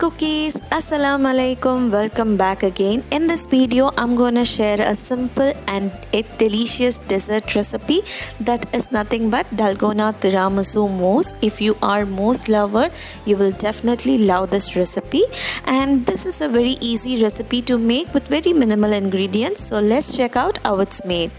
cookies, assalamu alaikum, welcome back again. In this video I'm gonna share a simple and a delicious dessert recipe that is nothing but dalgona tiramisu mousse. If you are mousse lover, you will definitely love this recipe, and this is a very easy recipe to make with very minimal ingredients. So let's check out how it's made.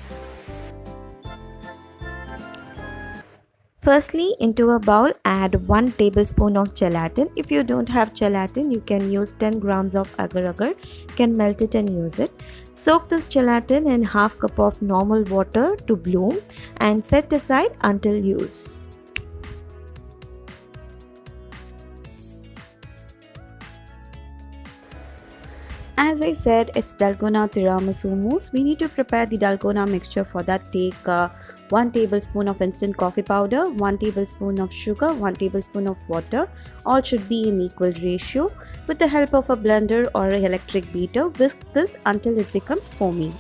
Firstly, into a bowl add 1 tablespoon of gelatin. If you don't have gelatin, you can use 10 grams of agar-agar. You can melt it and use it. Soak this gelatin in half cup of normal water to bloom and set aside until use. As I said, it's dalgona tiramisu mousse. We need to prepare the dalgona mixture. For that, take 1 tablespoon of instant coffee powder, 1 tablespoon of sugar, 1 tablespoon of water. All should be in equal ratio. With the help of a blender or an electric beater, whisk this until it becomes foamy.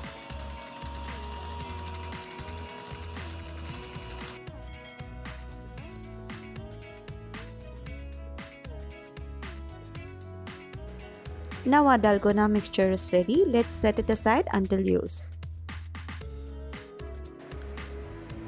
Now our dalgona mixture is ready. Let's set it aside until use.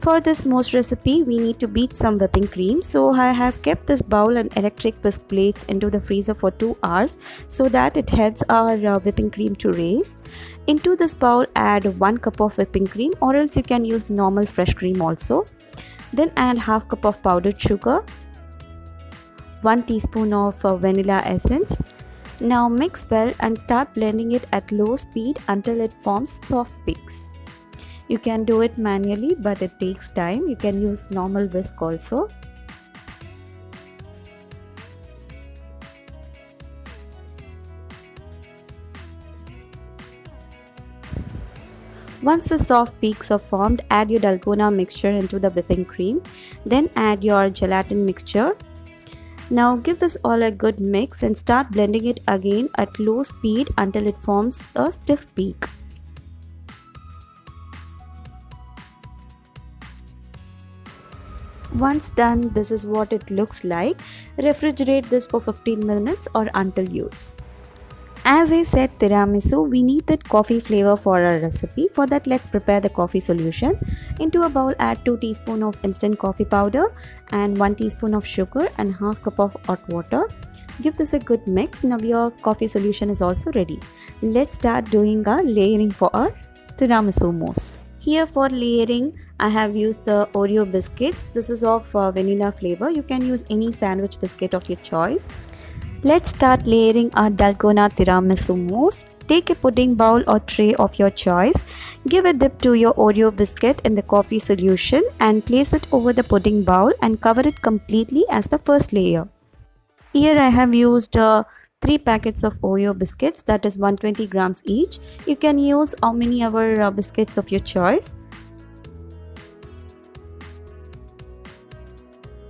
For this mousse recipe, we need to beat some whipping cream. So I have kept this bowl and electric whisk plates into the freezer for 2 hours so that it helps our whipping cream to raise. Into this bowl add 1 cup of whipping cream, or else you can use normal fresh cream also. Then add half cup of powdered sugar, 1 teaspoon of vanilla essence. Now mix well and start blending it at low speed until it forms soft peaks. You can do it manually, but it takes time. You can use normal whisk also. Once the soft peaks are formed, add your dalgona mixture into the whipping cream. Then add your gelatin mixture. Now give this all a good mix and start blending it again at low speed until it forms a stiff peak. Once done, this is what it looks like. Refrigerate this for 15 minutes or until use. As I said, tiramisu, we need that coffee flavor for our recipe. For that, let's prepare the coffee solution. Into a bowl add 2 teaspoons of instant coffee powder and 1 teaspoon of sugar and half cup of hot water. Give this a good mix. Now your coffee solution is also ready. Let's start doing our layering for our tiramisu mousse. Here for layering, I have used the Oreo biscuits. This is of vanilla flavor. You can use any sandwich biscuit of your choice. Let's start layering our dalgona tiramisu mousse. Take a pudding bowl or tray of your choice. Give a dip to your Oreo biscuit in the coffee solution and place it over the pudding bowl and cover it completely as the first layer. Here I have used 3 packets of Oreo biscuits, that is 120 grams each. You can use how many other biscuits of your choice.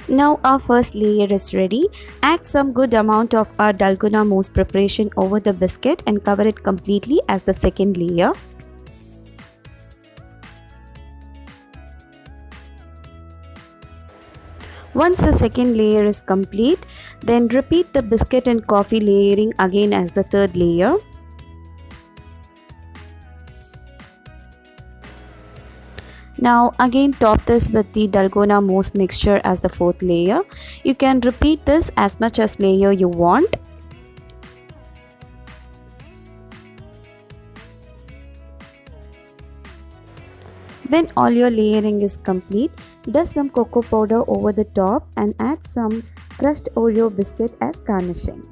Now our first layer is ready. Add some good amount of our dalgona mousse preparation over the biscuit and cover it completely as the second layer. Once the second layer is complete, then repeat the biscuit and coffee layering again as the third layer. Now again top this with the dalgona mousse mixture as the fourth layer. You can repeat this as much as layer you want. When all your layering is complete, dust some cocoa powder over the top and add some crushed Oreo biscuit as garnishing.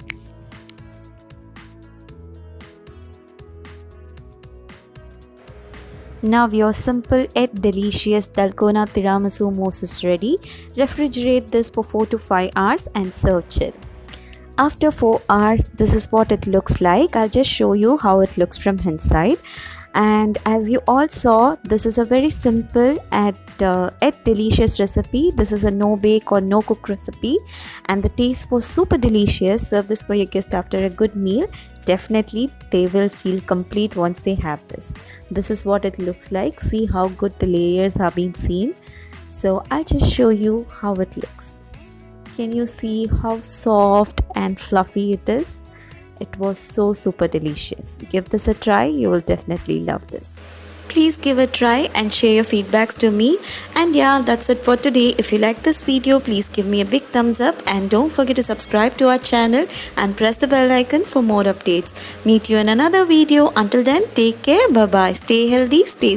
Now your simple yet delicious dalgona tiramisu mousse is ready. Refrigerate this for 4 to 5 hours and serve chill. After 4 hours, this is what it looks like. I'll just show you how it looks from inside. And as you all saw, this is a very simple and yet delicious recipe. This is a no bake or no cook recipe, and the taste was super delicious. Serve this for your guest after a good meal. Definitely they will feel complete once they have this. This is what it looks like. See how good the layers have been seen. So I'll just show you how it looks. Can you see how soft and fluffy it is. It was so super delicious. Give this a try, you will definitely love this. Please give a try and share your feedbacks to me. And yeah, that's it for today. If you like this video, please give me a big thumbs up and don't forget to subscribe to our channel and press the bell icon for more updates. Meet you in another video. Until then, take care. Bye bye. Stay healthy. Stay